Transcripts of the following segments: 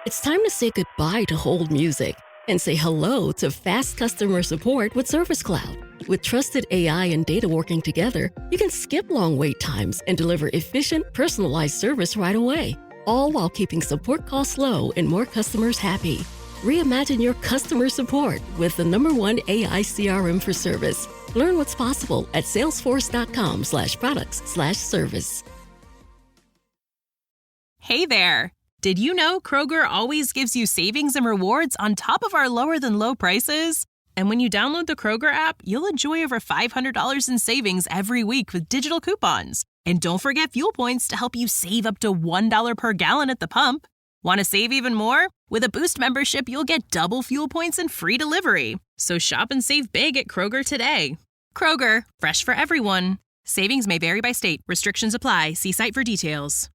It's time to say goodbye to hold music and say hello to fast customer support with Service Cloud. With trusted AI and data working together, you can skip long wait times and deliver efficient, personalized service right away, all while keeping support costs low and more customers happy. Reimagine your customer support with the #1 AI CRM for service. Learn what's possible at salesforce.com/products/service. Hey there! Did you know Kroger always gives you savings and rewards on top of our lower than low prices? And when you download the Kroger app, you'll enjoy over $500 in savings every week with digital coupons. And don't forget fuel points to help you save up to $1 per gallon at the pump. Want to save even more? With a Boost membership, you'll get double fuel points and free delivery. So shop and save big at Kroger today. Kroger, fresh for everyone. Savings may vary by state. Restrictions apply. See site for details.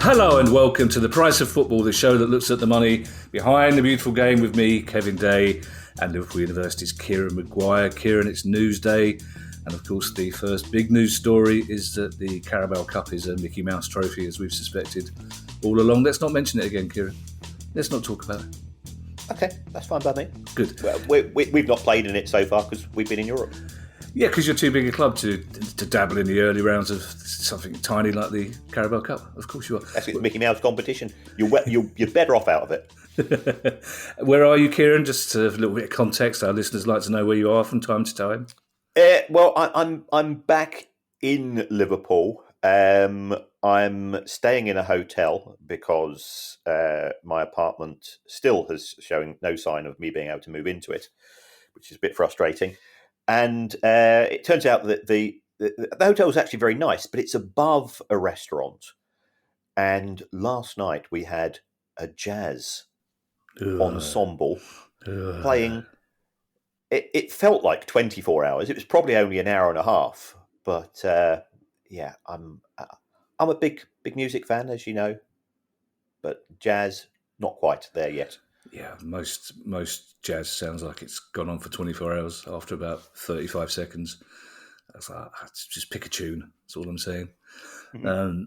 Hello and welcome to The Price of Football, the show that looks at the money behind the beautiful game with me, Kevin Day, and Liverpool University's Kieran Maguire. Kieran, it's news day, and of course the first big news story is that the Carabao Cup is a Mickey Mouse trophy, as we've suspected all along. Let's not mention it again, Kieran. Let's not talk about it. Okay, that's fine by me. Good. Well, we've not played in it so far because we've been in Europe. Yeah, because you're too big a club to dabble in the early rounds of something tiny like the Carabao Cup. Of course you are. That's the Mickey Mouse competition. You're better off out of it. Where are you, Kieran? Just a little bit of context. Our listeners like to know where you are from time to time. Well, I'm back in Liverpool. I'm staying in a hotel because my apartment still is showing no sign of me being able to move into it, which is a bit frustrating. And it turns out that the hotel is actually very nice, but it's above a restaurant. And last night we had a jazz ensemble playing. It felt like 24 hours. It was probably only an hour and a half. But yeah, I'm a big music fan, as you know. But jazz, not quite there yet. Yeah, most jazz sounds like it's gone on for 24 hours after about 35 seconds. That's like, just pick a tune. That's all I'm saying. Mm-hmm.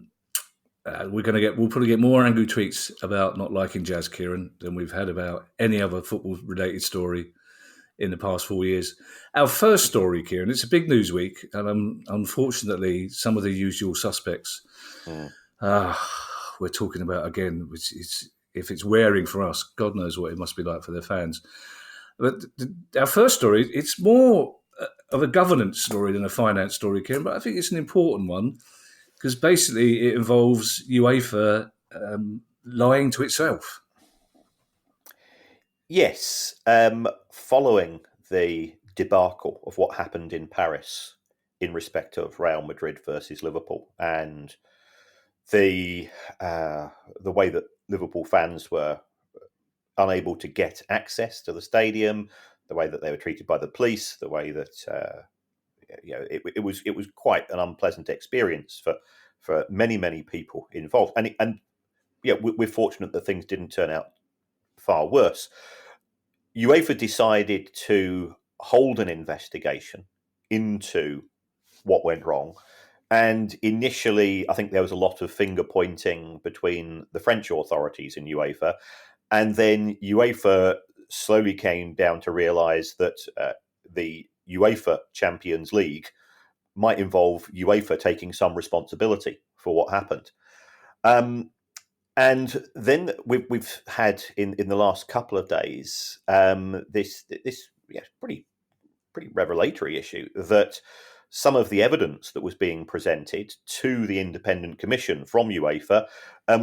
We'll probably get more angry tweets about not liking jazz, Kieran, than we've had about any other football-related story in the past 4 years. Our first story, Kieran, it's a big news week, and unfortunately, some of the usual suspects we're talking about again, which is. If it's wearing for us, God knows what it must be like for their fans. But our first story, it's more of a governance story than a finance story, Kieran, but I think it's an important one because basically it involves UEFA lying to itself. Yes. Following the debacle of what happened in Paris in respect of Real Madrid versus Liverpool and the way that Liverpool fans were unable to get access to the stadium, the way that they were treated by the police, the way that it was quite an unpleasant experience for many people involved. And we're fortunate that things didn't turn out far worse. UEFA decided to hold an investigation into what went wrong. And initially, I think there was a lot of finger pointing between the French authorities and UEFA. And then UEFA slowly came down to realise that the UEFA Champions League might involve UEFA taking some responsibility for what happened. And then we've had in the last couple of days this pretty revelatory issue that some of the evidence that was being presented to the independent commission from UEFA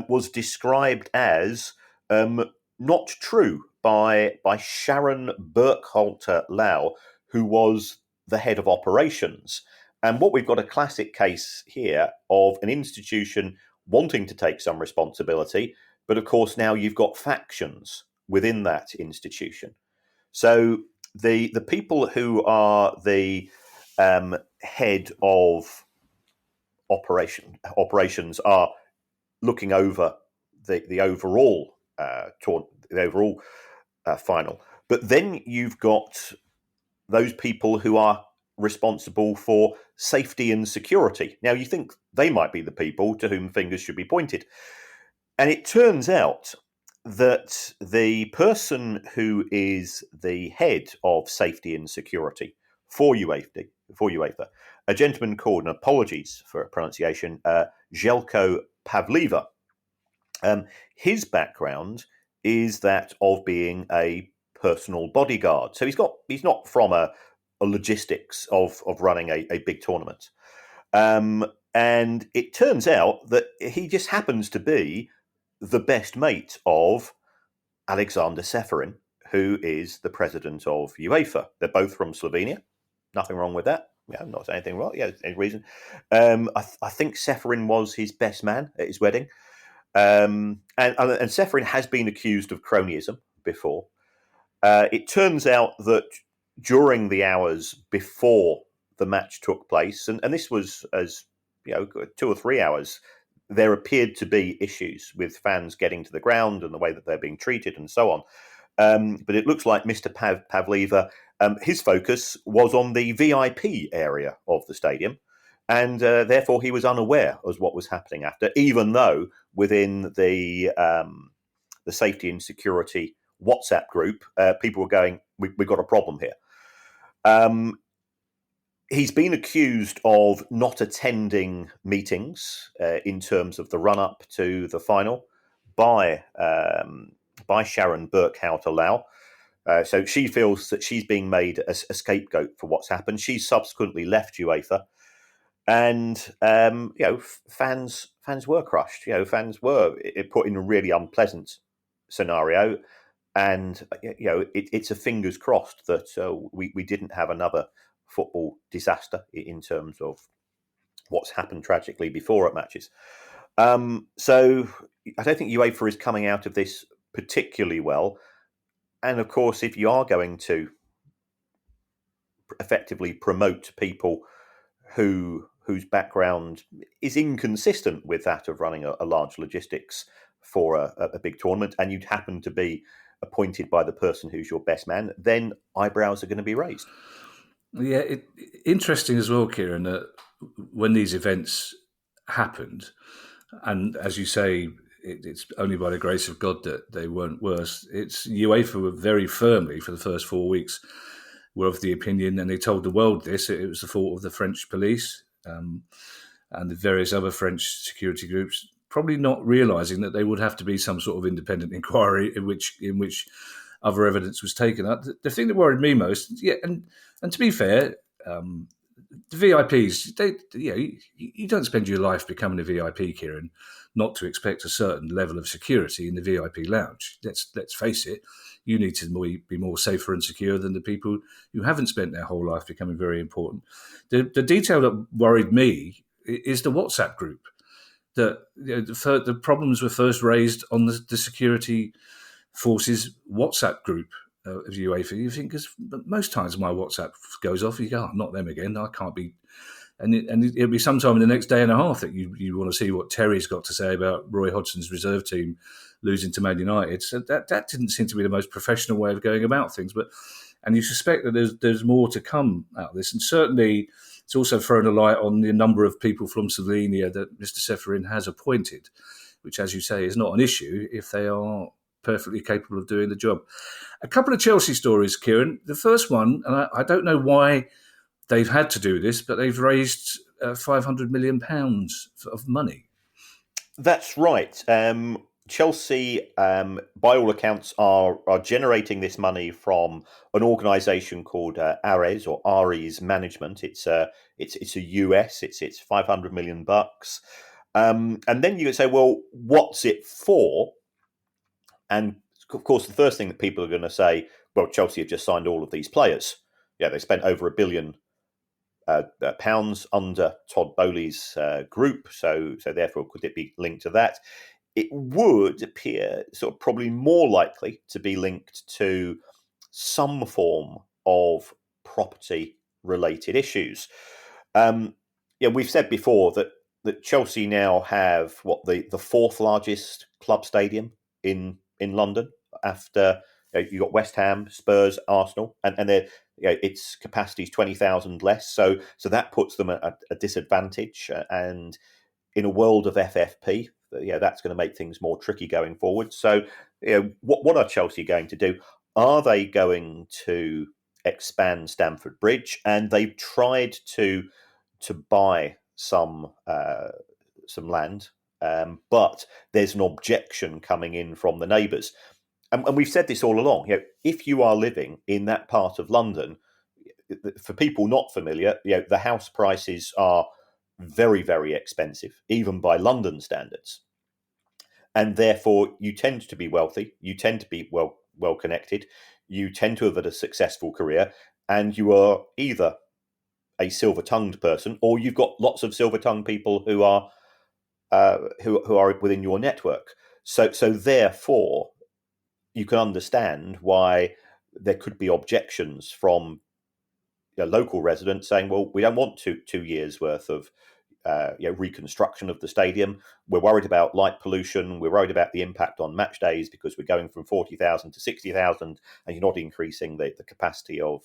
was described as not true by Sharon Burkhalter-Lau, who was the head of operations. And what we've got a classic case here of an institution wanting to take some responsibility, but of course now you've got factions within that institution. So the people who are the head of operations are looking over the overall final, but then you've got those people who are responsible for safety and security. Now, you think they might be the people to whom fingers should be pointed. And it turns out that the person who is the head of safety and security for UEFA, a gentleman called, and apologies for pronunciation, Željko Pavleva. His background is that of being a personal bodyguard. So he's not from a logistics of running a big tournament. And it turns out that he just happens to be the best mate of Alexander Seferin, who is the president of UEFA. They're both from Slovenia. Nothing wrong with that. Yeah, I'm not saying anything wrong. Yeah, any reason. I think Seferin was his best man at his wedding. And Seferin has been accused of cronyism before. It turns out that during the hours before the match took place, and this was as 2 or 3 hours, there appeared to be issues with fans getting to the ground and the way that they're being treated and so on. But it looks like Mr. Pavleva, his focus was on the VIP area of the stadium. And therefore, he was unaware of what was happening after, even though within the safety and security WhatsApp group, people were going, we've got a problem here. He's been accused of not attending meetings in terms of the run-up to the final by Sharon Burkhout-Allow. So she feels that she's being made a scapegoat for what's happened. She's subsequently left UEFA. And fans were crushed. Fans were put in a really unpleasant scenario, and it's a fingers crossed that we didn't have another football disaster in terms of what's happened tragically before at matches. So I don't think UEFA is coming out of this particularly well. And of course, if you are going to effectively promote people whose background is inconsistent with that of running a large logistics for a big tournament, and you'd happen to be appointed by the person who's your best man, then eyebrows are going to be raised. Yeah, interesting as well, Kieran, that when these events happened, and as you say, it's only by the grace of God that they weren't worse. It's UEFA were very firmly, for the first 4 weeks, were of the opinion, and they told the world this, it was the fault of the French police and the various other French security groups, probably not realising that there would have to be some sort of independent inquiry in which other evidence was taken. The thing that worried me most, and to be fair, the VIPs, you don't spend your life becoming a VIP, Kieran, not to expect a certain level of security in the VIP lounge. Let's face it, you need to be more safer and secure than the people who haven't spent their whole life becoming very important. The detail that worried me is the WhatsApp group. The problems were first raised on the security forces WhatsApp group of UEFA. You think, because most times my WhatsApp goes off, you go, not them again, I can't be. And it'll be sometime in the next day and a half that you want to see what Terry's got to say about Roy Hodgson's reserve team losing to Man United. So that didn't seem to be the most professional way of going about things. And you suspect that there's more to come out of this. And certainly it's also thrown a light on the number of people from Slovenia that Mr. Seferin has appointed, which, as you say, is not an issue if they are perfectly capable of doing the job. A couple of Chelsea stories, Kieran. The first one, and I don't know why they've had to do this, but they've raised £500 million of money. That's right. Chelsea, by all accounts, are generating this money from an organisation called Ares or Ares Management. It's a US. It's $500 million. And then you could say, well, what's it for? And of course, the first thing that people are going to say, well, Chelsea have just signed all of these players. Yeah, they spent over £1 billion pounds under Todd Bowley's group. So therefore, could it be linked to that? It would appear sort of probably more likely to be linked to some form of property-related issues. We've said before that Chelsea now have the fourth largest club stadium in London after you've got West Ham, Spurs, Arsenal, and its capacity is 20,000 less, so that puts them at a disadvantage. And in a world of FFP, that's going to make things more tricky going forward. So, what are Chelsea going to do? Are they going to expand Stamford Bridge? And they've tried to buy some land, but there's an objection coming in from the neighbours. And we've said this all along. If you are living in that part of London, for people not familiar, the house prices are very, very expensive, even by London standards. And therefore, you tend to be wealthy, you tend to be well connected, you tend to have had a successful career, and you are either a silver-tongued person, or you've got lots of silver-tongued people who are within your network. So therefore, you can understand why there could be objections from local residents saying, well, we don't want 2 years worth of reconstruction of the stadium. We're worried about light pollution. We're worried about the impact on match days because we're going from 40,000 to 60,000 and you're not increasing the capacity of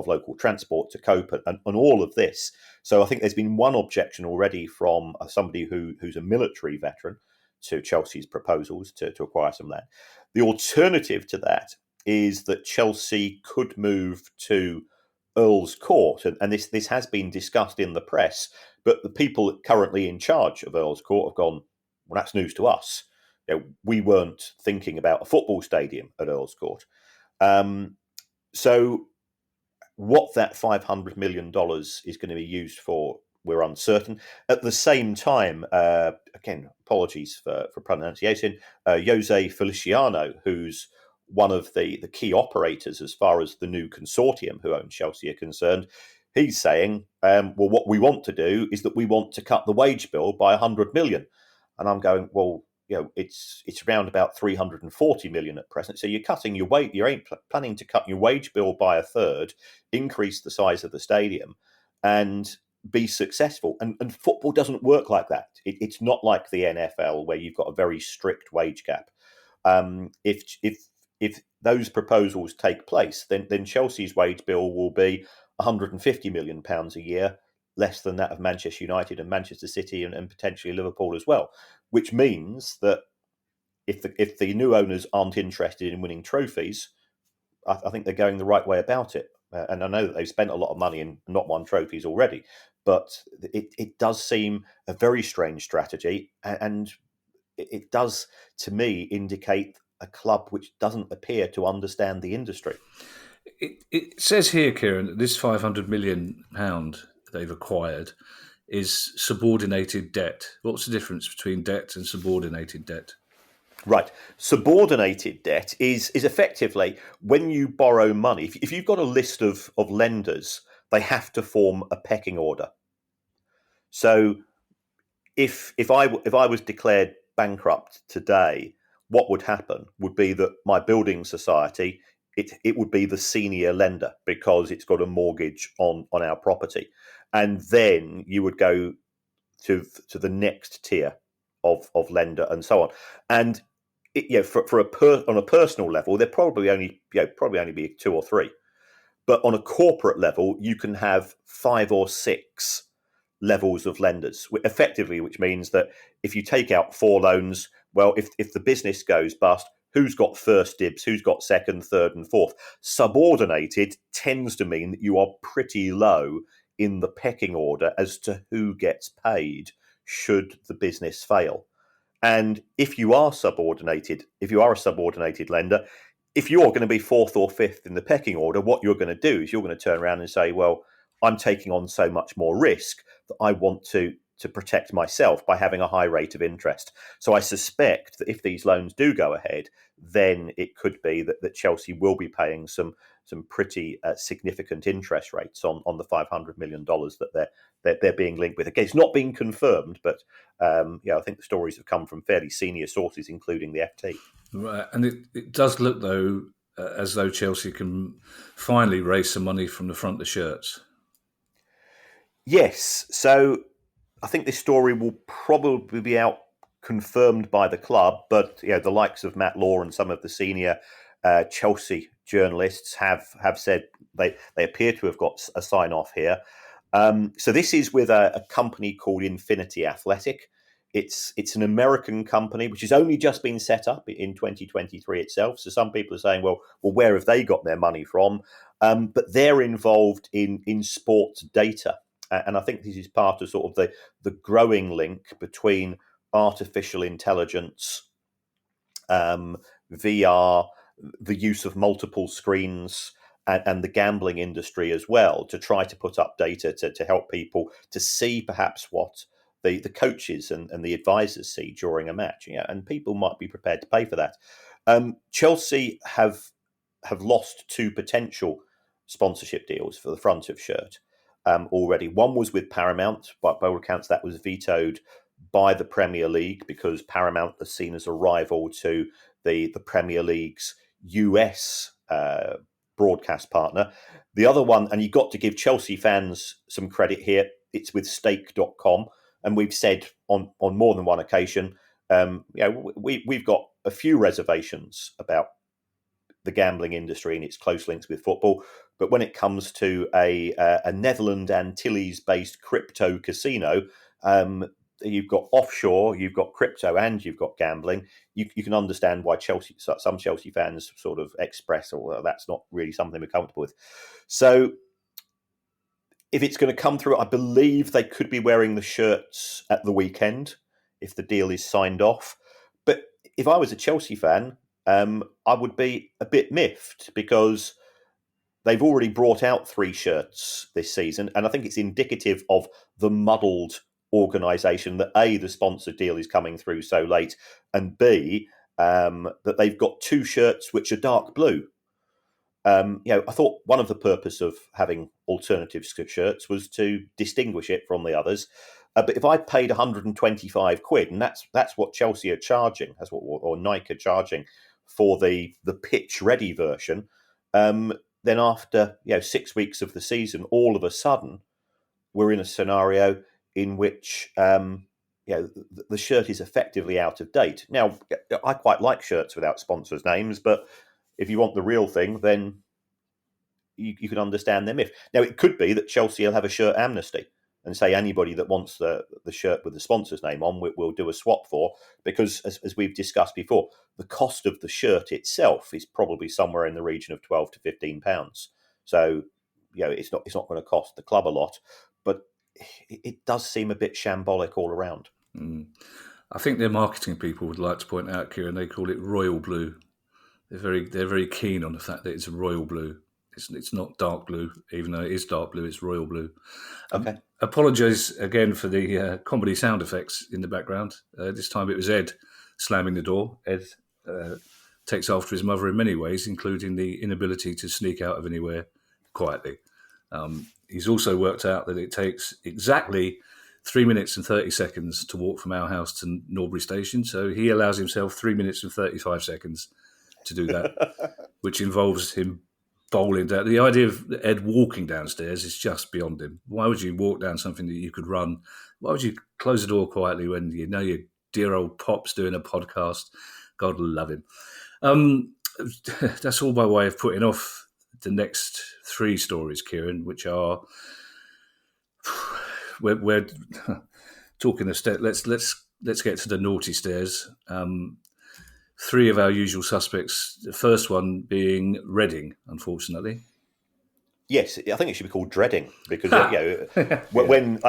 local transport to cope and all of this. So I think there's been one objection already from somebody who's a military veteran to Chelsea's proposals to acquire some land. The alternative to that is that Chelsea could move to Earl's Court, and this has been discussed in the press, but the people currently in charge of Earl's Court have gone, well, that's news to us. We weren't thinking about a football stadium at Earl's Court. So what that $500 million is going to be used for, we're uncertain. At the same time, again, apologies for pronunciation, Jose Feliciano, who's one of the key operators as far as the new consortium who own Chelsea are concerned, he's saying, well, what we want to do is that we want to cut the wage bill by 100 million. And I'm going, well, it's around about 340 million at present. So you're cutting your wage, you ain't planning to cut your wage bill by a third, increase the size of the stadium, and be successful. And football doesn't work like that. It's not like the NFL where you've got a very strict wage cap. If those proposals take place, then Chelsea's wage bill will be £150 million a year, less than that of Manchester United and Manchester City and potentially Liverpool as well. Which means that if the new owners aren't interested in winning trophies, I think they're going the right way about it. And I know that they've spent a lot of money and not won trophies already, but it does seem a very strange strategy, and it does, to me, indicate a club which doesn't appear to understand the industry. It says here, Kieran, that this £500 million they've acquired is subordinated debt. What's the difference between debt and subordinated debt? Right. Subordinated debt is effectively when you borrow money. If you've got a list of lenders, they have to form a pecking order. So if I was declared bankrupt today, what would happen would be that my building society, it would be the senior lender because it's got a mortgage on our property. And then you would go to the next tier of lender and so on. And on a personal level, there probably only be 2 or 3. But on a corporate level, you can have 5 or 6 levels of lenders, effectively, which means that if you take out 4 loans, well, if the business goes bust, who's got first dibs, who's got second, third, and fourth? Subordinated tends to mean that you are pretty low in the pecking order as to who gets paid should the business fail. And if you are a subordinated lender, if you're going to be 4th or 5th in the pecking order, what you're going to do is you're going to turn around and say, well, I'm taking on so much more risk that I want to protect myself by having a high rate of interest. So I suspect that if these loans do go ahead, then it could be that Chelsea will be paying some pretty significant interest rates on the $500 million that they're being linked with. Again, it's not being confirmed, but I think the stories have come from fairly senior sources, including the FT. Right. And it does look, though, as though Chelsea can finally raise some money from the front of the shirts. Yes. So I think this story will probably be out confirmed by the club, but the likes of Matt Law and some of the senior Chelsea journalists have said they appear to have got a sign off here. So this is with a company called Infinity Athletic. It's an American company which has only just been set up in 2023 itself. So some people are saying, well, where have they got their money from? But they're involved in sports data. And I think this is part of sort of the growing link between artificial intelligence, VR, the use of multiple screens, and the gambling industry as well, to try to put up data to help people to see perhaps what the coaches and the advisors see during a match. And people might be prepared to pay for that. Chelsea have lost 2 potential sponsorship deals for the front of shirt already. One was with Paramount, but by all accounts that was vetoed by the Premier League because Paramount is seen as a rival to the Premier League's US broadcast partner. The other one, and you've got to give Chelsea fans some credit here, it's with stake.com. And we've said on more than one occasion, we've got a few reservations about the gambling industry and its close links with football. But when it comes to a Netherlands Antilles-based crypto casino, you've got offshore, you've got crypto, and you've got gambling. You can understand why some Chelsea fans sort of express, well, that's not really something we're comfortable with. So if it's going to come through, I believe they could be wearing the shirts at the weekend if the deal is signed off. But if I was a Chelsea fan, I would be a bit miffed because they've already brought out 3 shirts this season. And I think it's indicative of the muddled organisation that A, the sponsor deal is coming through so late, and B, that they've got 2 shirts which are dark blue. I thought one of the purpose of having alternative shirts was to distinguish it from the others. But if I paid 125 quid, and that's what Chelsea are charging, that's what or Nike are charging for the pitch ready version, then after 6 weeks of the season, all of a sudden we're in a scenario in which the shirt is effectively out of date. Now, I quite like shirts without sponsors' names, but if you want the real thing, then you can understand their myth. Now, it could be that Chelsea will have a shirt amnesty and say anybody that wants the shirt with the sponsor's name on, we'll do a swap for, because as we've discussed before, the cost of the shirt itself is probably somewhere in the region of £12 to £15. So, it's not going to cost the club a lot, but it does seem a bit shambolic all around. I think their marketing people would like to point out, Kieran, they call it royal blue. They're very keen on the fact that it's a royal blue. It's not dark blue, even though it is dark blue. It's royal blue. Okay. Apologise again for the comedy sound effects in the background. This time it was Ed slamming the door. Ed takes after his mother in many ways, including the inability to sneak out of anywhere quietly. He's also worked out that it takes exactly 3 minutes and 30 seconds to walk from our house to Norbury Station. So he allows himself 3 minutes and 35 seconds to do that, which involves him bowling down. The idea of Ed walking downstairs is just beyond him. Why would you walk down something that you could run? Why would you close the door quietly when you know your dear old pop's doing a podcast? God love him. That's all by way of putting off the next 3 stories, Kieran, which are we're talking the step. Let's get to the naughty stairs. 3 of our usual suspects. The first one being Reading, unfortunately. Yes, I think it should be called dreading because when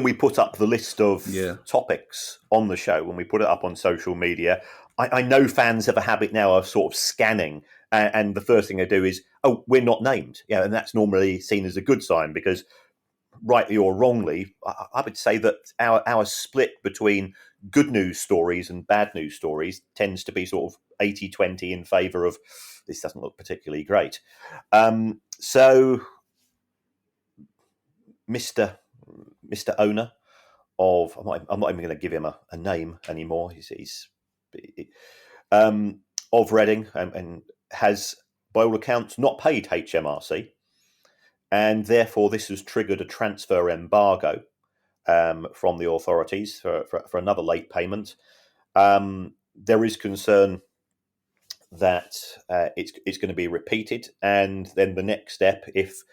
we put up the list of topics on the show, when we put it up on social media, I know fans have a habit now of sort of scanning, and the first thing they do is, oh, we're not named, and that's normally seen as a good sign because, rightly or wrongly, I would say that our split between good news stories and bad news stories tends to be sort of 80-20 in favour of this doesn't look particularly great. So Mr. Owner of, I'm not even going to give him a name anymore. He's of Reading and has, by all accounts, not paid HMRC. And therefore, this has triggered a transfer embargo from the authorities for another late payment. There is concern that it's going to be repeated, and then the next step, if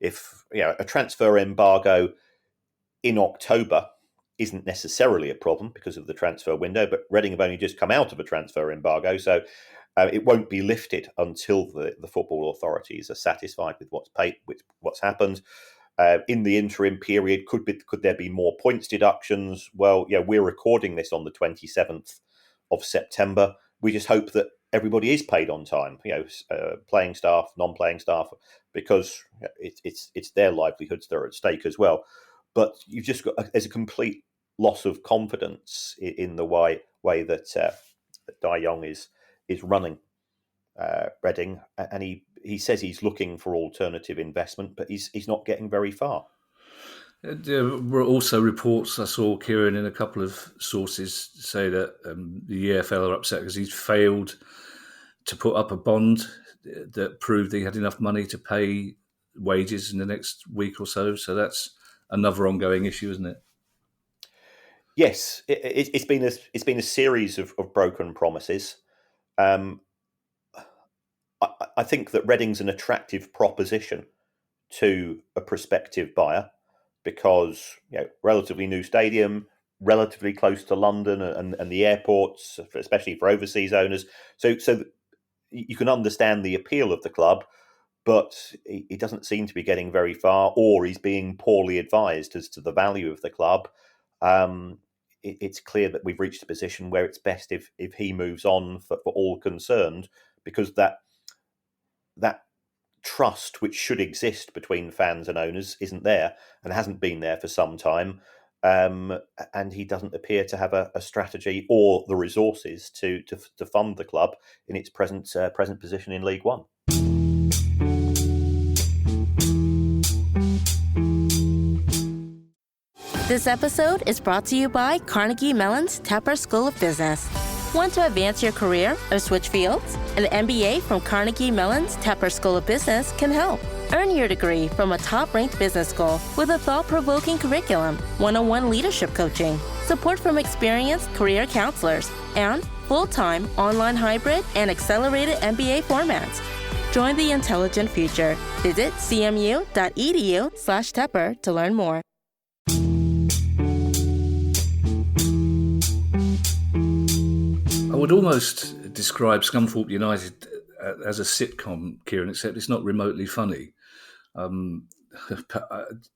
a transfer embargo in October isn't necessarily a problem because of the transfer window, but Reading have only just come out of a transfer embargo, so it won't be lifted until the football authorities are satisfied with what's happened. In the interim period, could there be more points deductions? Well, we're recording this on the 27th of September. We just hope that everybody is paid on time. Playing staff, non-playing staff, because it's their livelihoods that are at stake as well. But you've just got there's a complete loss of confidence in the way that Dai Yong is running Reading, and he says he's looking for alternative investment, but he's not getting very far. There were also reports I saw, Kieran, in a couple of sources say that the EFL are upset because he's failed to put up a bond that proved he had enough money to pay wages in the next week or so. So that's another ongoing issue, isn't it? Yes, it's been a series of broken promises. I think that Reading's an attractive proposition to a prospective buyer because relatively new stadium, relatively close to London and the airports, especially for overseas owners. So you can understand the appeal of the club, but he doesn't seem to be getting very far, or he's being poorly advised as to the value of the club. It's clear that we've reached a position where it's best if he moves on for all concerned, because that trust which should exist between fans and owners isn't there and hasn't been there for some time. And he doesn't appear to have a strategy or the resources to fund the club in its present position in League One. This episode is brought to you by Carnegie Mellon's Tepper School of Business. Want to advance your career or switch fields? An MBA from Carnegie Mellon's Tepper School of Business can help. Earn your degree from a top-ranked business school with a thought-provoking curriculum, one-on-one leadership coaching, support from experienced career counselors, and full-time, online hybrid, and accelerated MBA formats. Join the intelligent future. Visit cmu.edu/Tepper to learn more. I would almost describe Scunthorpe United as a sitcom, Kieran, except it's not remotely funny.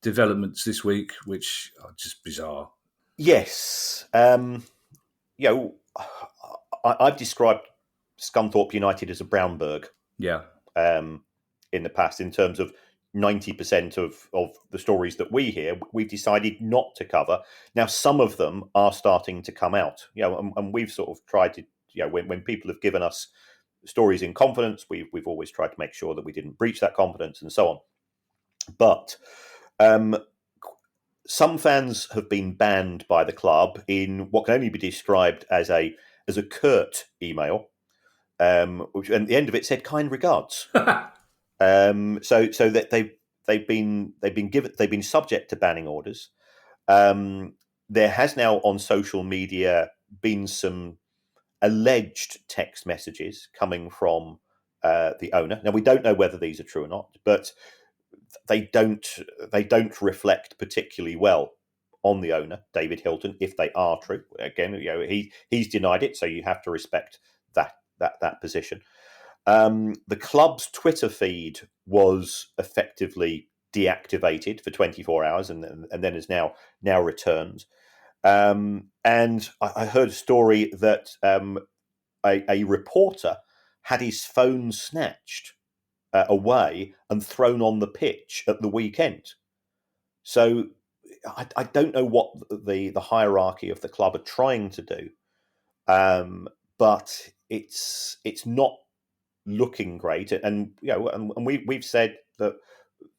Developments this week which are just bizarre. Yes. I've described Scunthorpe United as a Brownberg. Yeah. In the past, in terms of 90% of the stories that we hear, we've decided not to cover. Now, some of them are starting to come out, and we've sort of tried to, when people have given us stories in confidence, we've always tried to make sure that we didn't breach that confidence and so on. But some fans have been banned by the club in what can only be described as a curt email, which at the end of it said "kind regards." So that they've been subject to banning orders. There has now on social media been some alleged text messages coming from the owner. Now we don't know whether these are true or not, but they don't reflect particularly well on the owner, David Hilton, if they are true. Again, he's denied it, so you have to respect that position. The club's Twitter feed was effectively deactivated for 24 hours and then is now returned. And I heard a story that a reporter had his phone snatched away and thrown on the pitch at the weekend. So I don't know what the hierarchy of the club are trying to do, but it's not looking great. And we've said that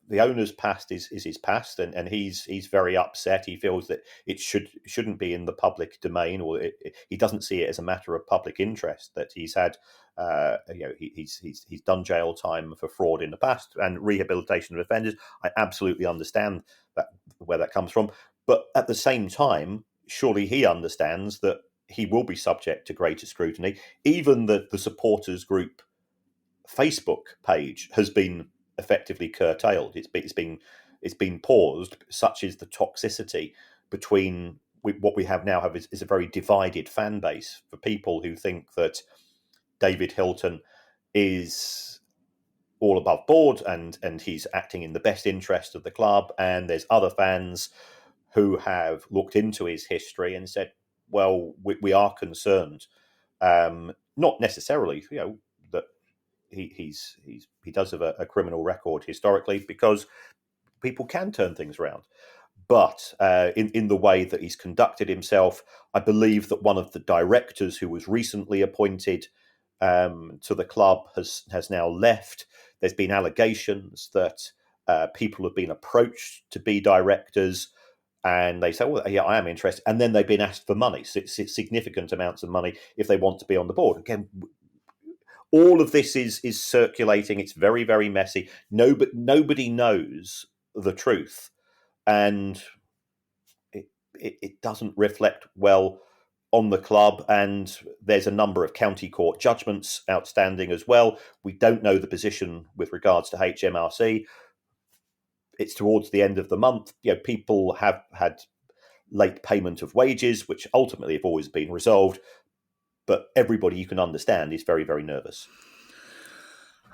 the owner's past is his past, and he's very upset. He feels that it shouldn't be in the public domain, or he doesn't see it as a matter of public interest that he's had. He's done jail time for fraud in the past and rehabilitation of offenders. I absolutely understand where that comes from, but at the same time, surely he understands that he will be subject to greater scrutiny. Even the supporters group Facebook page has been effectively curtailed. It's been paused. Such is the toxicity between what we have now is a very divided fan base for people who think that David Hilton is all above board and he's acting in the best interest of the club, and there's other fans who have looked into his history and said, well, we are concerned, not necessarily, that he does have a criminal record historically, because people can turn things around. But in the way that he's conducted himself, I believe that one of the directors who was recently appointed to the club has now left. There's been allegations that people have been approached to be directors, and they say, well, yeah, I am interested. And then they've been asked for money, significant amounts of money, if they want to be on the board. Again, all of this is circulating. It's very, very messy. Nobody knows the truth. And it doesn't reflect well on the club. And there's a number of county court judgments outstanding as well. We don't know the position with regards to HMRC. It's towards the end of the month. People have had late payment of wages, which ultimately have always been resolved. But everybody, you can understand, is very, very nervous.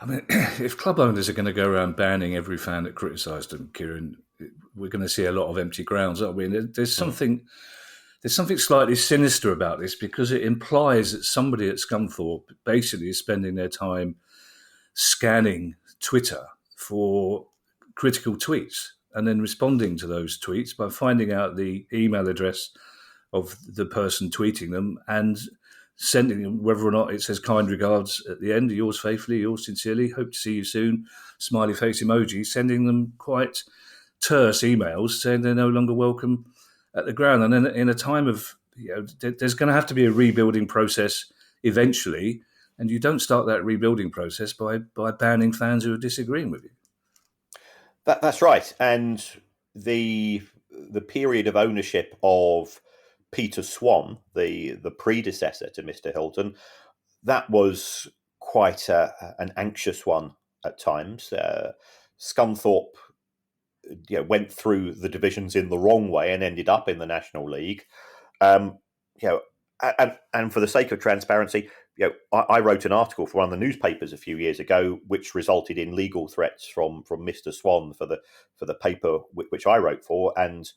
I mean, if club owners are going to go around banning every fan that criticised them, Kieran, we're going to see a lot of empty grounds, aren't we? And there's something slightly sinister about this, because it implies that somebody at Scunthorpe basically is spending their time scanning Twitter for critical tweets and then responding to those tweets by finding out the email address of the person tweeting them and sending them, whether or not it says kind regards at the end, yours faithfully, yours sincerely, hope to see you soon, smiley face emoji, sending them quite terse emails saying they're no longer welcome at the ground. And then in a time of, there's going to have to be a rebuilding process eventually, and you don't start that rebuilding process by banning fans who are disagreeing with you. That's right. And the period of ownership of Peter Swan, the predecessor to Mr. Hilton, that was quite an anxious one at times. Scunthorpe went through the divisions in the wrong way and ended up in the National League. And for the sake of transparency, I wrote an article for one of the newspapers a few years ago, which resulted in legal threats from Mr. Swan for the paper which I wrote for. And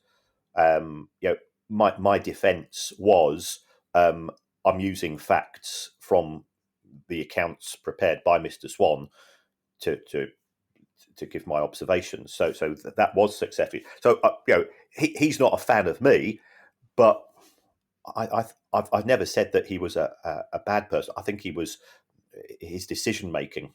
my defence was I'm using facts from the accounts prepared by Mr. Swan to give my observations. So that was successful. So he's not a fan of me, but I've never said that he was a bad person. I think his decision making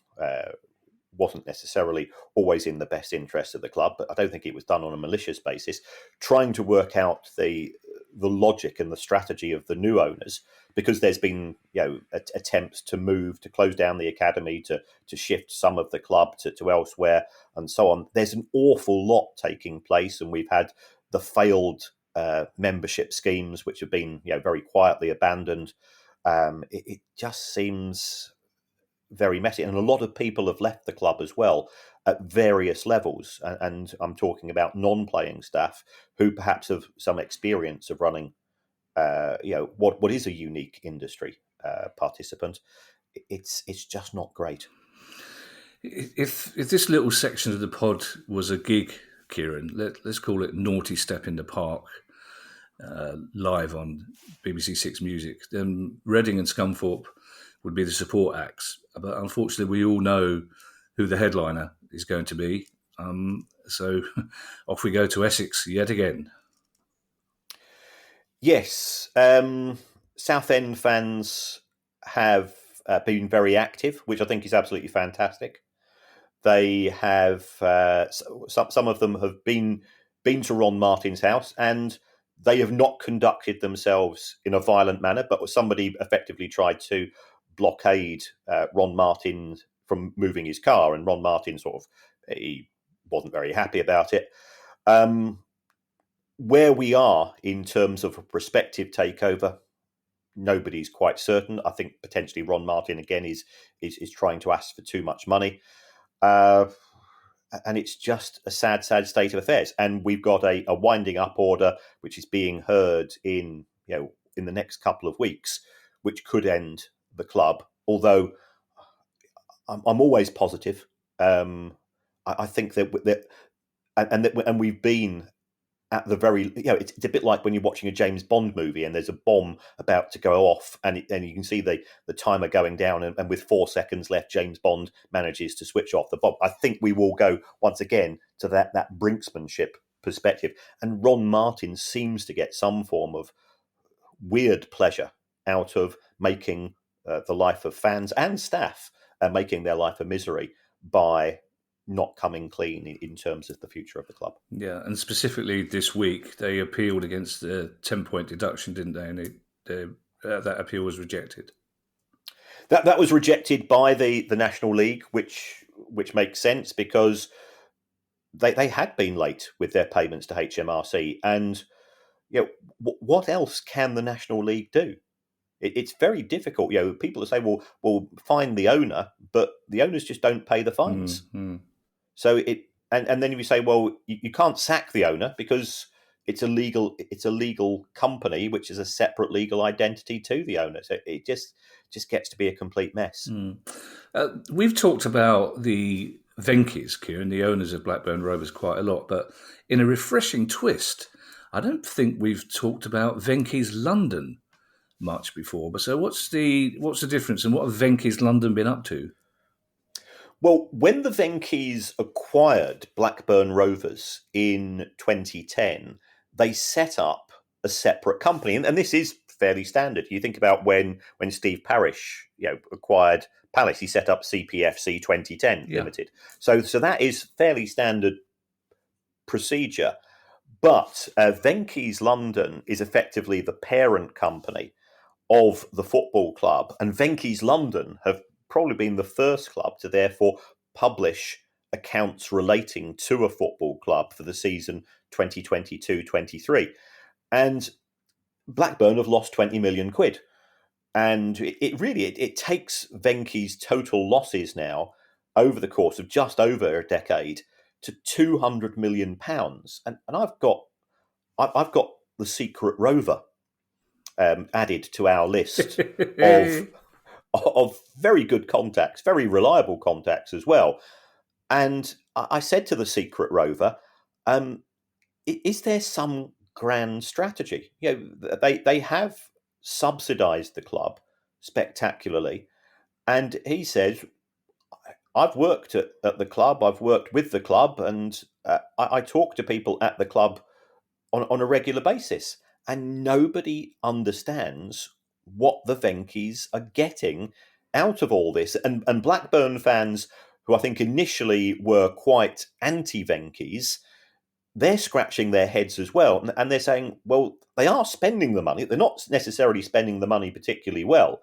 wasn't necessarily always in the best interest of the club, but I don't think it was done on a malicious basis. Trying to work out the logic and the strategy of the new owners, because there's been attempts to close down the academy, to shift some of the club to elsewhere, and so on. There's an awful lot taking place, and we've had the failed membership schemes, which have been very quietly abandoned. It just seems very messy, and a lot of people have left the club as well at various levels, and I'm talking about non-playing staff who perhaps have some experience of running what is a unique industry participant. It's just not great. If this little section of the pod was a gig, Kieran, let's call it Naughty Step in the Park, live on BBC Six Music, then Reading and Scunthorpe would be the support acts. But unfortunately, we all know who the headliner is going to be. So off we go to Essex yet again. Yes, Southend fans have been very active, which I think is absolutely fantastic. They have some of them have been to Ron Martin's house, and they have not conducted themselves in a violent manner, but somebody effectively tried to blockade Ron Martin from moving his car, and Ron Martin he wasn't very happy about it. Where we are in terms of a prospective takeover, nobody's quite certain. I think potentially Ron Martin again is trying to ask for too much money, and it's just a sad state of affairs. And we've got a winding up order which is being heard in the next couple of weeks, which could end the club. Although I'm always positive. I think that we've been at the very, it's a bit like when you're watching a James Bond movie and there's a bomb about to go off, and you can see the timer going down, and with 4 seconds left, James Bond manages to switch off the bomb. I think we will go once again to that brinksmanship perspective, and Ron Martin seems to get some form of weird pleasure out of making the life of fans and staff making their life a misery by not coming clean in terms of the future of the club. Yeah, and specifically this week, they appealed against the 10-point deduction, didn't they? And that appeal was rejected. That was rejected by the National League, which makes sense because they had been late with their payments to HMRC. And what else can the National League do? It's very difficult. People say, well, fine the owner, but the owners just don't pay the fines. Mm-hmm. So and then you say, well, you can't sack the owner because it's a legal company, which is a separate legal identity to the owner. So it just gets to be a complete mess. We've talked about the Venkys, Kieran, the owners of Blackburn Rovers, quite a lot, but in a refreshing twist, I don't think we've talked about Venky's London much before. But so what's the difference, and what have Venky's London been up to? Well, when the Venkys acquired Blackburn Rovers in 2010, they set up a separate company, and this is fairly standard. You think about when Steve Parish acquired Palace, he set up CPFC 2010 Limited. So that is fairly standard procedure. But Venky's London is effectively the parent company of the football club, and Venky's London have probably been the first club to therefore publish accounts relating to a football club for the season 2022-23. And Blackburn have lost 20 million quid. And it takes Venky's total losses now over the course of just over a decade to £200 million. And I've got the Secret Rover added to our list of very good contacts, very reliable contacts as well. And I said to the Secret Rover, is there some grand strategy? They have subsidised the club spectacularly. And he said, I've worked at the club, I've worked with the club, and I talk to people at the club on a regular basis. And nobody understands what the Venkys are getting out of all this. And Blackburn fans, who I think initially were quite anti-Venkys, they're scratching their heads as well. And they're saying, well, they are spending the money. They're not necessarily spending the money particularly well,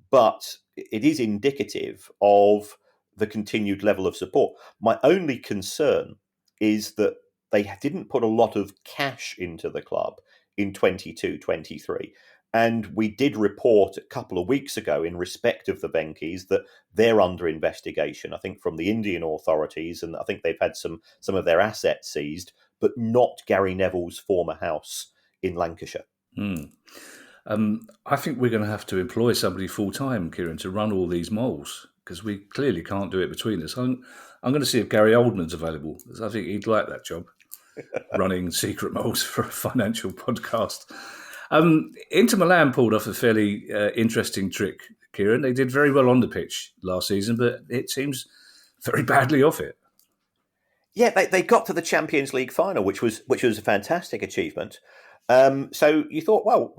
but it is indicative of the continued level of support. My only concern is that they didn't put a lot of cash into the club in 22-23. And we did report a couple of weeks ago in respect of the Venkys that they're under investigation, I think, from the Indian authorities, and I think they've had some of their assets seized, but not Gary Neville's former house in Lancashire. I think we're going to have to employ somebody full-time, Kieran, to run all these moles, because we clearly can't do it between us. I'm going to see if Gary Oldman's available, because I think he'd like that job, running secret moles for a financial podcast. Inter Milan pulled off a fairly interesting trick, Kieran. They did very well on the pitch last season, but it seems very badly off it. Yeah, they got to the Champions League final, which was a fantastic achievement. So you thought, well,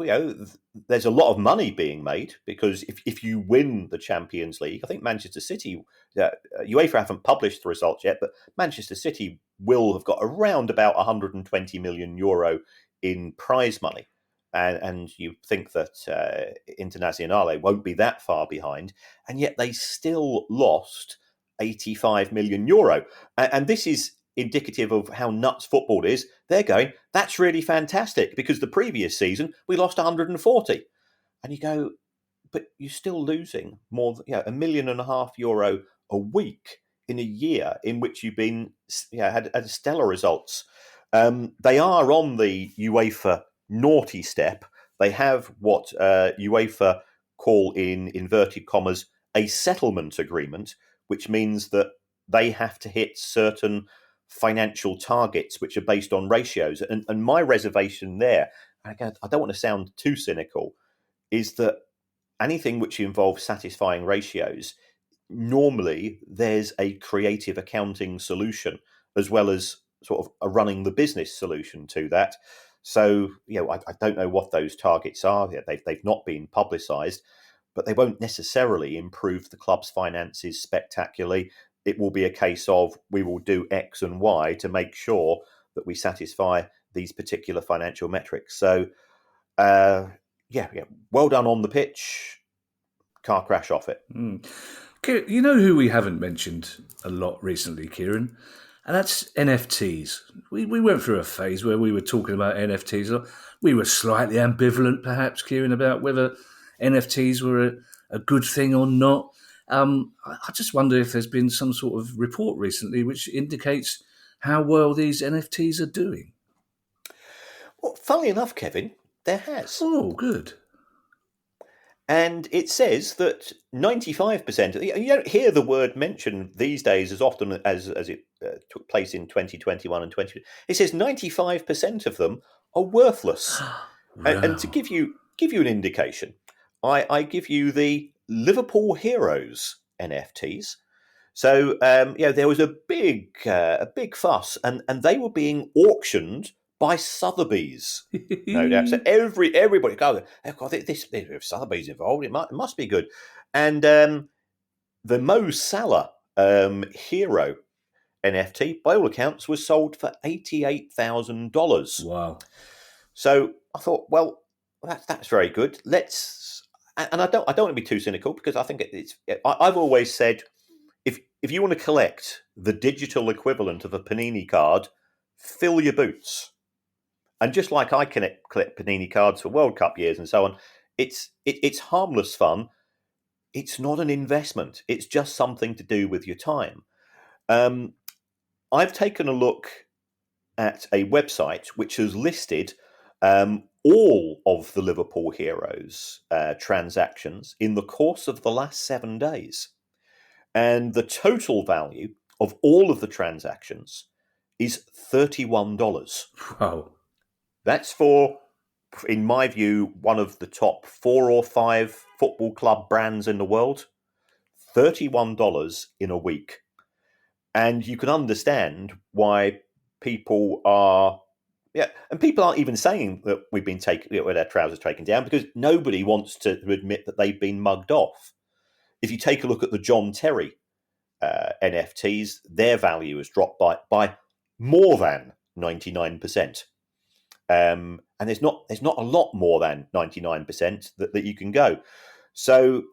there's a lot of money being made, because if you win the Champions League, I think Manchester City, UEFA haven't published the results yet, but Manchester City will have got around about €120 million in prize money. And you think that Internazionale won't be that far behind, and yet they still lost €85 million. And this is indicative of how nuts football is. They're going, that's really fantastic, because the previous season we lost 140. And you go, but you're still losing more than €1.5 million a week in a year in which you've been had stellar results. They are on the UEFA naughty step. They have what UEFA call, in inverted commas, a settlement agreement, which means that they have to hit certain financial targets which are based on ratios. And my reservation there, I don't want to sound too cynical, is that anything which involves satisfying ratios, normally there's a creative accounting solution as well as sort of a running the business solution to that. So, I don't know what those targets are. They've not been publicised, but they won't necessarily improve the club's finances spectacularly. It will be a case of we will do X and Y to make sure that we satisfy these particular financial metrics. So, well done on the pitch. Car crash off it. You know who we haven't mentioned a lot recently, Kieran? And that's NFTs. We went through a phase where we were talking about NFTs. We were slightly ambivalent, perhaps, Kieran, about whether NFTs were a good thing or not. I just wonder if there's been some sort of report recently which indicates how well these NFTs are doing. Well, funnily enough, Kevin, there has. Oh, good. And it says that 95%, you don't hear the word mentioned these days as often as it took place in 2021 and 2020. It says 95% of them are worthless. Wow. And to give you an indication, I give you the Liverpool Heroes NFTs. So, there was a big fuss, and they were being auctioned by Sotheby's, no doubt. So everybody goes, oh God, if Sotheby's involved, it must be good. And the Mo Salah hero NFT, by all accounts, was sold for $88,000. Wow! So I thought, well, that's very good. And I don't want to be too cynical, because I think I've always said, if you want to collect the digital equivalent of a Panini card, fill your boots. And just like I collect Panini cards for World Cup years and so on, it's harmless fun. It's not an investment. It's just something to do with your time. I've taken a look at a website which has listed all of the Liverpool Heroes transactions in the course of the last 7 days. And the total value of all of the transactions is $31. Wow. That's for, in my view, one of the top 4 or 5 football club brands in the world. $31 in a week. And you can understand why people are... and people aren't even saying that we've been with our trousers taken down, because nobody wants to admit that they've been mugged off. If you take a look at the John Terry NFTs, their value has dropped by more than 99%. And there's not a lot more than 99% that you can go. So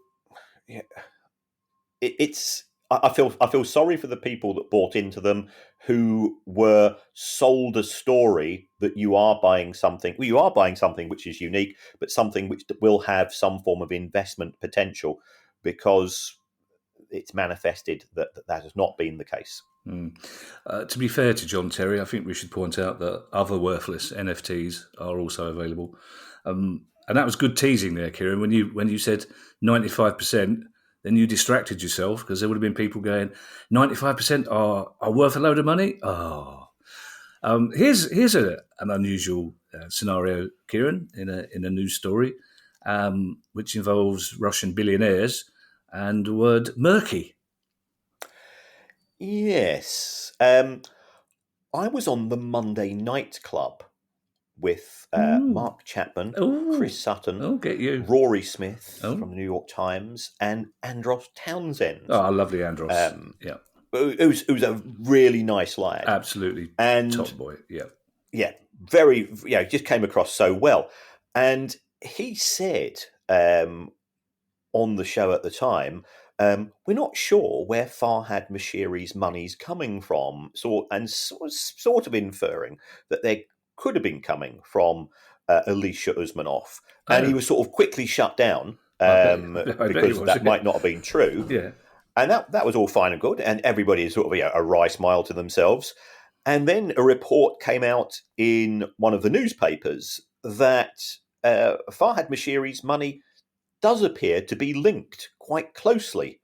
I feel sorry for the people that bought into them, who were sold a story that you are buying something. Well, you are buying something which is unique, but something which will have some form of investment potential, because it's manifested that has not been the case. To be fair to John Terry, I think we should point out that other worthless NFTs are also available. And that was good teasing there, Kieran. When you said 95%, then you distracted yourself, because there would have been people going, 95% are worth a load of money? Oh. Here's an unusual scenario, Kieran, in a news story, which involves Russian billionaires and the word murky. Yes. I was on the Monday Night Club with Mark Chapman, Chris Sutton, get you. Rory Smith from the New York Times, and Andros Townsend. Oh, I lovely Andros. Yeah. Who's a really nice lad. Absolutely. And top boy. Yeah. Yeah. Very, just came across so well. And he said on the show at the time, we're not sure where Farhad Moshiri's money's coming from, sort of inferring that they could have been coming from Alisher Usmanov, and he was sort of quickly shut down because that might not have been true. Yeah. And that was all fine and good, and everybody sort of a wry smile to themselves. And then a report came out in one of the newspapers that Farhad Moshiri's money does appear to be linked quite closely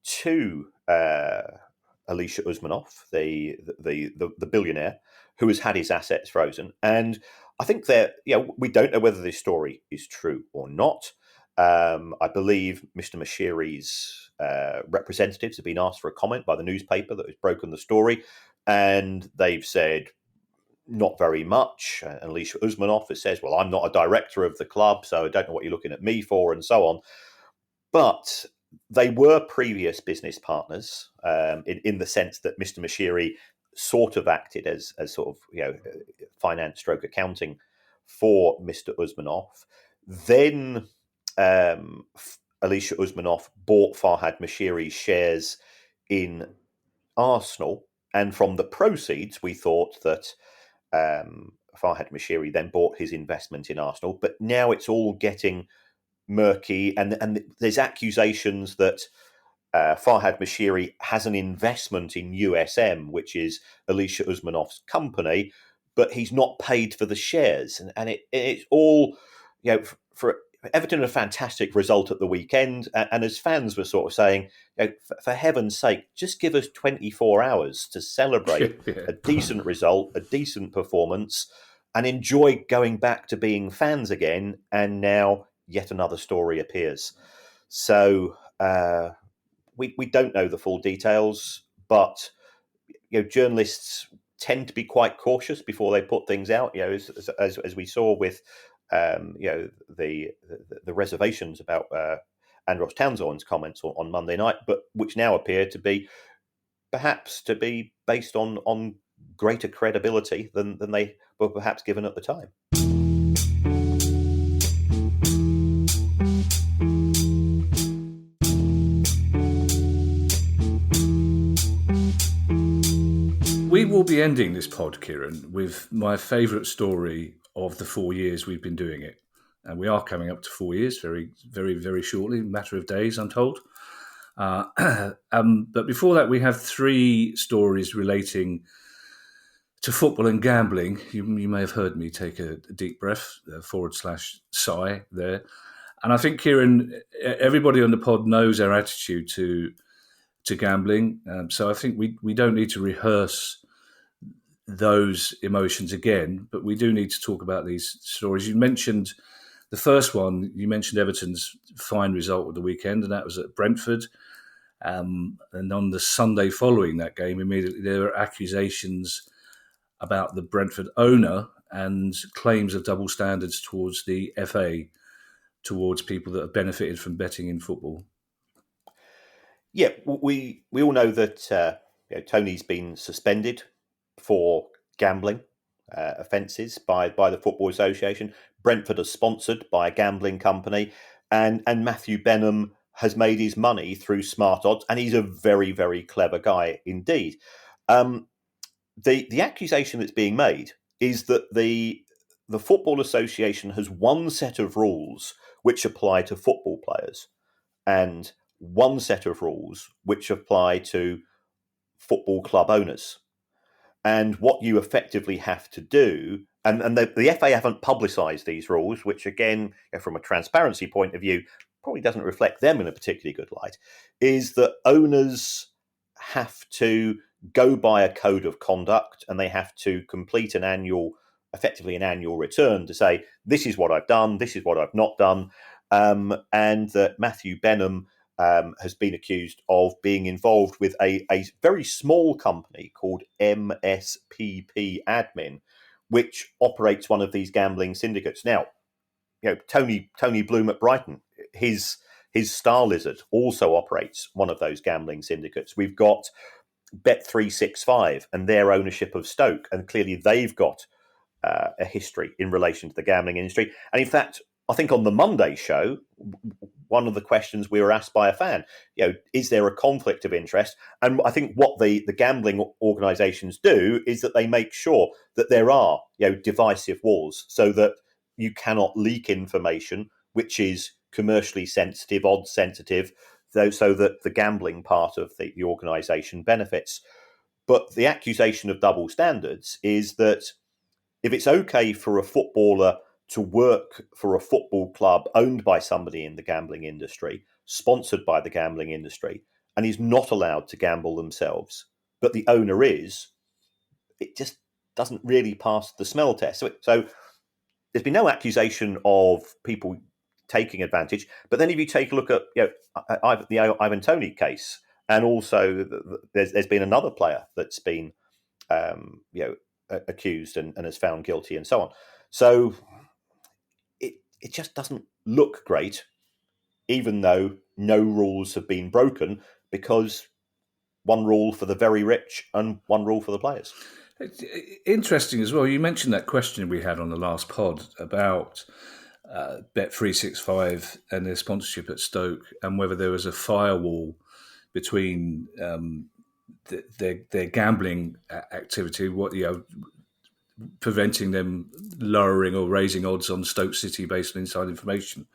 to Alisher Usmanov, the billionaire who has had his assets frozen. And I think that we don't know whether this story is true or not. I believe Mr. Moshiri's representatives have been asked for a comment by the newspaper that has broken the story, and they've said not very much. And Alisher Usmanov says, well, I'm not a director of the club, so I don't know what you're looking at me for, and so on. But they were previous business partners in the sense that Mr. Moshiri sort of acted as sort of finance stroke accounting for Mr. Usmanov. Then Alisher Usmanov bought Farhad Moshiri's shares in Arsenal, and from the proceeds, we thought that Farhad Moshiri then bought his investment in Arsenal. But now it's all getting murky, and there's accusations that Farhad Moshiri has an investment in USM, which is Alisher Usmanov's company, but he's not paid for the shares, and it's all for Everton, a fantastic result at the weekend, and as fans were sort of saying, for heaven's sake, just give us 24 hours to celebrate a decent result, a decent performance, and enjoy going back to being fans again. And now yet another story appears. So we don't know the full details, but journalists tend to be quite cautious before they put things out. As we saw with the reservations about Andros Townsend's comments on Monday night, but which now appear to be perhaps to be based on greater credibility than they were perhaps given at the time. We will be ending this pod, Kieran, with my favourite story of the 4 years we've been doing it. And we are coming up to 4 years very, very, very shortly, matter of days, I'm told. But before that, we have 3 stories relating to football and gambling. You may have heard me take a deep breath, /sigh there. And I think, Kieran, everybody on the pod knows our attitude to gambling. So I think we don't need to rehearse those emotions again, but we do need to talk about these stories. You mentioned the first one, you mentioned Everton's fine result of the weekend, and that was at Brentford. And on the Sunday following that game, immediately there were accusations about the Brentford owner and claims of double standards towards the FA, towards people that have benefited from betting in football. Yeah, we all know that Tony's been suspended for gambling offences by the Football Association. Brentford are sponsored by a gambling company, and Matthew Benham has made his money through smart odds, and he's a very, very clever guy indeed. The accusation that's being made is that the Football Association has one set of rules which apply to football players, and one set of rules which apply to football club owners. And what you effectively have to do, and the FA haven't publicised these rules, which again, from a transparency point of view, probably doesn't reflect them in a particularly good light, is that owners have to go by a code of conduct, and they have to complete an annual return to say, this is what I've done, this is what I've not done, and that Matthew Benham has been accused of being involved with a very small company called MSPP Admin, which operates one of these gambling syndicates. Now, Tony Bloom at Brighton, his Star Lizard also operates one of those gambling syndicates. We've got Bet365 and their ownership of Stoke, and clearly they've got a history in relation to the gambling industry. And in fact, I think on the Monday show, one of the questions we were asked by a fan, is there a conflict of interest? And I think what the gambling organisations do is that they make sure that there are, divisive walls, so that you cannot leak information which is commercially sensitive, odds sensitive, so that the gambling part of the organisation benefits. But the accusation of double standards is that if it's okay for a footballer to work for a football club owned by somebody in the gambling industry, sponsored by the gambling industry, and is not allowed to gamble themselves, but the owner is, it just doesn't really pass the smell test. So there's been no accusation of people taking advantage. But then if you take a look at the Ivan Toney case, and also there's been another player that's been accused and has found guilty and so on. So it just doesn't look great, even though no rules have been broken, because one rule for the very rich and one rule for the players. It's interesting as well. You mentioned that question we had on the last pod about Bet365 and their sponsorship at Stoke, and whether there was a firewall between their gambling activity, preventing them lowering or raising odds on Stoke City based on inside information,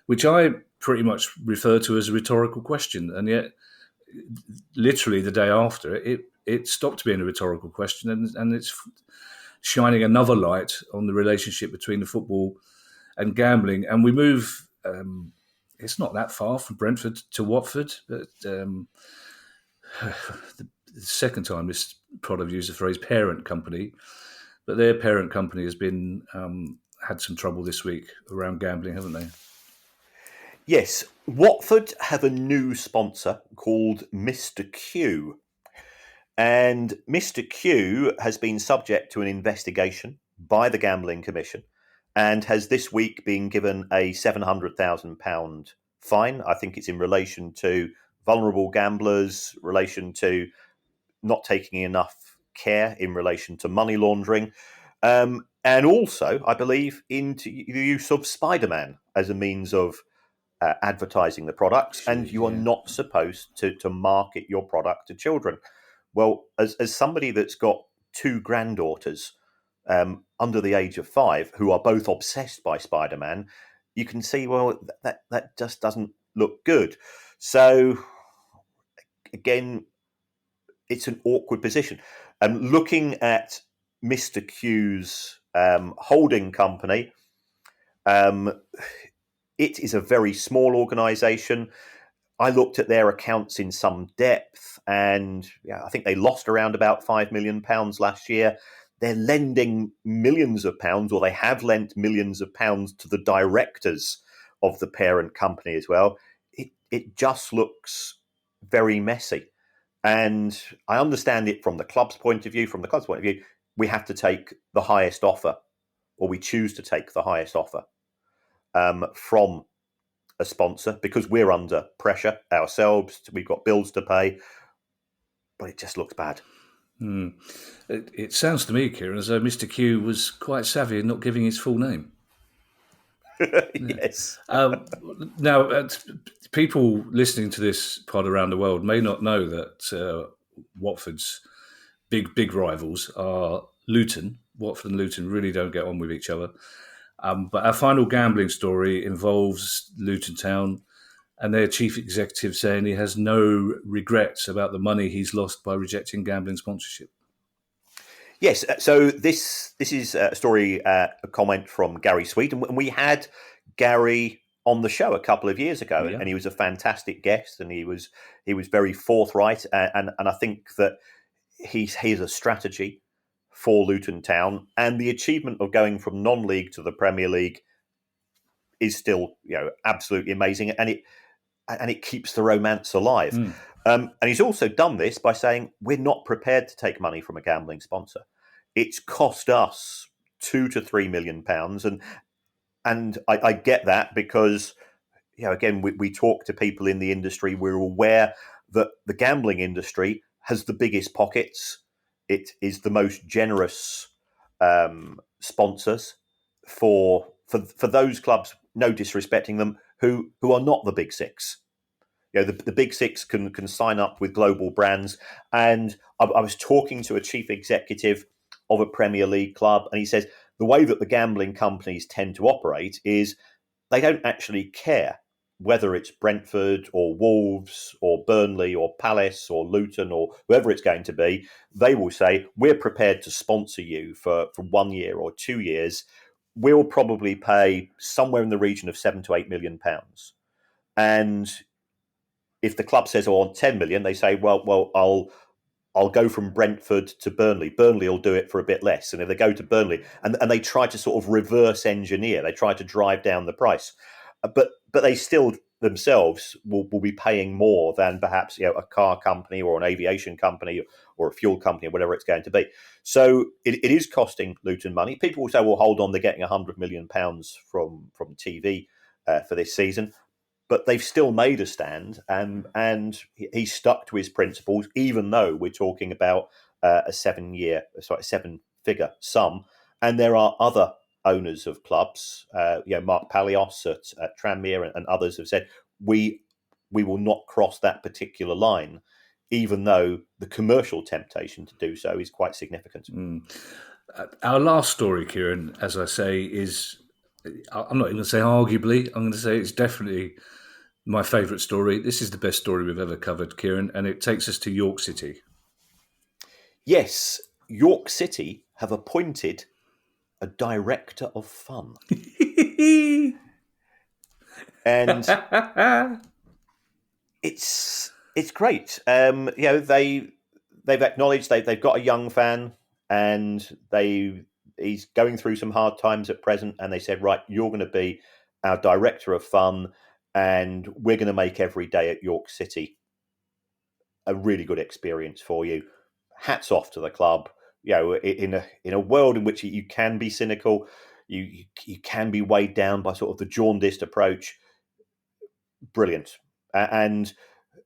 which I pretty much refer to as a rhetorical question. And yet, literally the day after, it stopped being a rhetorical question, and it's shining another light on the relationship between the football and gambling. And we move, it's not that far from Brentford to Watford, but the second time this pod I've used the phrase parent company, but their parent company has been had some trouble this week around gambling, haven't they? Yes, Watford have a new sponsor called Mr. Q. And Mr. Q has been subject to an investigation by the Gambling Commission and has this week been given a £700,000 fine. I think it's in relation to vulnerable gamblers, relation to not taking enough care in relation to money laundering, and also, I believe, into the use of Spider-Man as a means of advertising the products. And you are not supposed to market your product to children. Well, as somebody that's got two granddaughters under the age of 5 who are both obsessed by Spider-Man, you can see, well, that just doesn't look good. So, again, it's an awkward position. Looking at Mr. Q's holding company, it is a very small organisation. I looked at their accounts in some depth, and I think they lost around about £5 million last year. They're lending millions of pounds, or they have lent millions of pounds to the directors of the parent company as well. It just looks very messy. And I understand it from the club's point of view. From the club's point of view, we have to take the highest offer, or we choose to take the highest offer from a sponsor, because we're under pressure ourselves. We've got bills to pay, but it just looks bad. It sounds to me, Kieran, as though Mr. Q was quite savvy in not giving his full name. Yes. Now, people listening to this pod around the world may not know that Watford's big rivals are Luton. Watford and Luton really don't get on with each other. But our final gambling story involves Luton Town and their chief executive saying he has no regrets about the money he's lost by rejecting gambling sponsorship. Yes, so this is a story, a comment from Gary Sweet, and we had Gary on the show a couple of years ago, and he was a fantastic guest, and he was very forthright, and I think that he has a strategy for Luton Town, and the achievement of going from non-league to the Premier League is still, absolutely amazing, and it keeps the romance alive. And he's also done this by saying we're not prepared to take money from a gambling sponsor. It's cost us £2 to £3 million, and I get that because, again, we talk to people in the industry. We're aware that the gambling industry has the biggest pockets. It is the most generous sponsors for those clubs, no disrespecting them, who are not the big six. The big six can sign up with global brands. And I was talking to a chief executive of a Premier League club, and he says the way that the gambling companies tend to operate is they don't actually care whether it's Brentford or Wolves or Burnley or Palace or Luton or whoever it's going to be. They will say, we're prepared to sponsor you for 1 year or 2 years. We'll probably pay somewhere in the region of £7 to £8 million. And if the club says, I want 10 million, they say, well, I'll go from Brentford to Burnley. Burnley will do it for a bit less. And if they go to Burnley, and they try to sort of reverse engineer, they try to drive down the price. But they still themselves will be paying more than perhaps a car company or an aviation company or a fuel company or whatever it's going to be. So it is costing Luton money. People will say, well, hold on, they're getting £100 million from TV for this season. But they've still made a stand, and he stuck to his principles, even though we're talking about a 7-figure sum. And there are other owners of clubs, Mark Palios at Tranmere and others have said, we will not cross that particular line, even though the commercial temptation to do so is quite significant. Our last story, Kieran, as I say, is, I'm not even going to say arguably, I'm going to say it's definitely my favourite story. This is the best story we've ever covered, Kieran, and it takes us to York City. Yes, York City have appointed a director of fun. And it's great. They've acknowledged they've got a young fan, and he's going through some hard times at present, and they said, right, you're going to be our director of fun, and we're going to make every day at York City a really good experience for you. Hats off to the club. In a world in which you can be cynical, you can be weighed down by sort of the jaundiced approach. Brilliant. And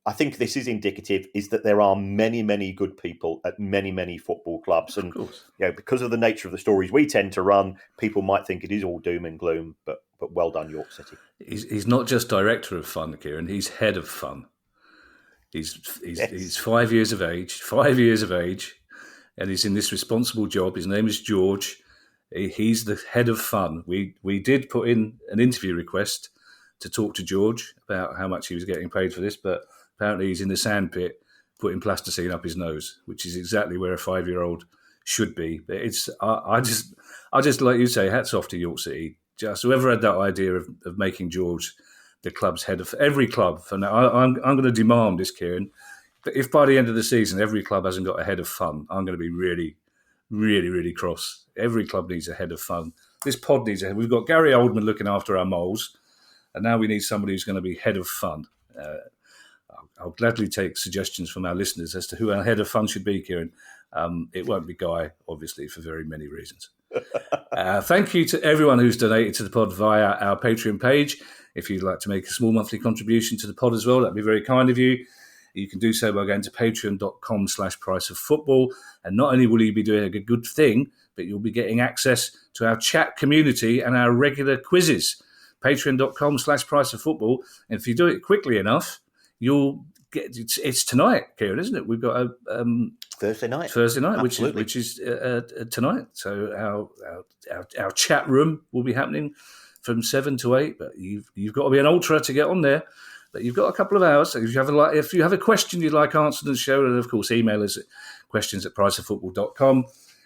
I think this is indicative is that there are many, many good people at many, many football clubs. And because of the nature of the stories we tend to run, people might think it is all doom and gloom, but well done, York City. He's not just director of fun, Kieran, he's head of fun. He's 5 years of age, and he's in this responsible job. His name is George. He's the head of fun. We did put in an interview request to talk to George about how much he was getting paid for this, but apparently he's in the sandpit putting plasticine up his nose, which is exactly where a 5-year-old should be. But I just like you say, hats off to York City. Just whoever had that idea of making George the club's head of every club. For now, I'm going to demand this, Kieran. But if by the end of the season every club hasn't got a head of fun, I'm going to be really, really, really cross. Every club needs a head of fun. This pod needs a head. We've got Gary Oldman looking after our moles, and now we need somebody who's going to be head of fun. I'll gladly take suggestions from our listeners as to who our head of fun should be, Kieran. It won't be Guy, obviously, for very many reasons. Thank you to everyone who's donated to the pod via our Patreon page. If you'd like to make a small monthly contribution to the pod as well, that'd be very kind of you. You can do so by going to patreon.com/priceoffootball. And not only will you be doing a good thing, but you'll be getting access to our chat community and our regular quizzes. Patreon.com/priceoffootball. And if you do it quickly enough, you'll get it's tonight, Kieran, isn't it? We've got a Thursday night, which is tonight. So our chat room will be happening from 7 to 8. But you've got to be an ultra to get on there. But you've got a couple of hours. If you have a question you'd like answered in the show, then of course email us at questions@priceoffootball.com.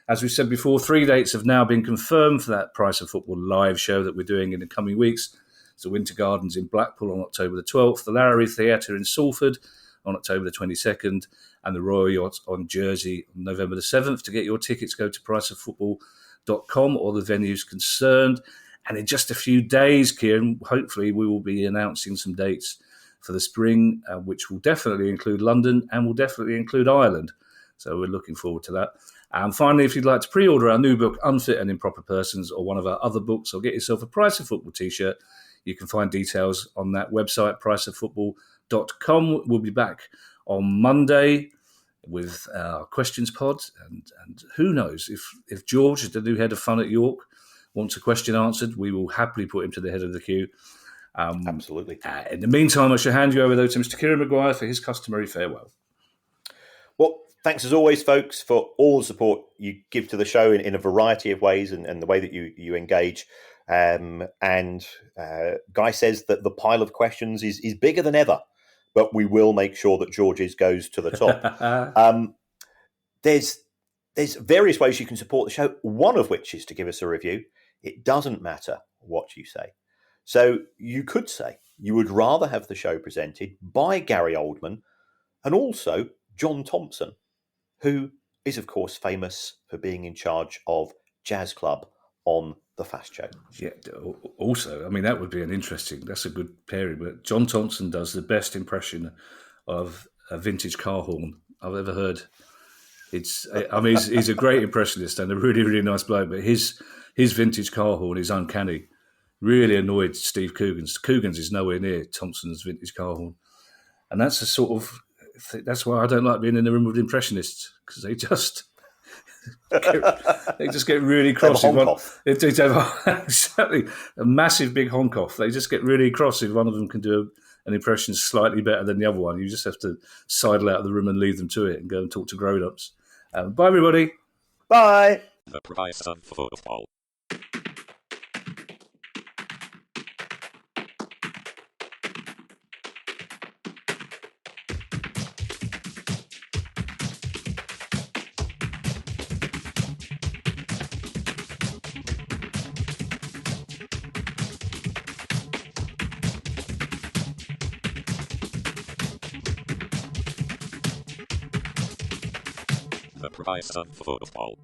As we've said before, 3 dates have now been confirmed for that Price of Football live show that we're doing in the coming weeks. So Winter Gardens in Blackpool on October the 12th, the Lowry Theatre in Salford on October the 22nd, and the Royal Yacht on Jersey on November the 7th. To get your tickets, go to priceoffootball.com or the venues concerned. And in just a few days, Kieran, hopefully we will be announcing some dates for the spring, which will definitely include London and will definitely include Ireland. So we're looking forward to that. And finally, if you'd like to pre-order our new book, Unfit and Improper Persons, or one of our other books, or get yourself a Price of Football t-shirt, you can find details on that website, priceoffootball.com. We'll be back on Monday with our questions pod. And who knows, if George, the new head of fun at York, wants a question answered, we will happily put him to the head of the queue. Absolutely. In the meantime, I shall hand you over, though, to Mr. Kieran Maguire for his customary farewell. Well, Thanks as always, folks, for all the support you give to the show in a variety of ways and the way that you engage. Guy says that the pile of questions is bigger than ever, but we will make sure that George's goes to the top. There's various ways you can support the show, one of which is to give us a review. It doesn't matter what you say. So you could say you would rather have the show presented by Gary Oldman and also John Thompson, who is, of course, famous for being in charge of Jazz Club on The Fast Show. Yeah, also, I mean, that's a good pairing, but John Thompson does the best impression of a vintage car horn I've ever heard. He's a great impressionist and a really, really nice bloke, but his vintage car horn is uncanny. Really annoyed Steve Coogan's. Coogan's is nowhere near Thompson's vintage car horn. And that's that's why I don't like being in the room with impressionists, because they just get really cross. They have exactly a massive big honk off. They just get really cross if one of them can do an impression slightly better than the other one. You just have to sidle out of the room and leave them to it and go and talk to grown-ups. Bye, everybody. Bye. The price of football. The price of football.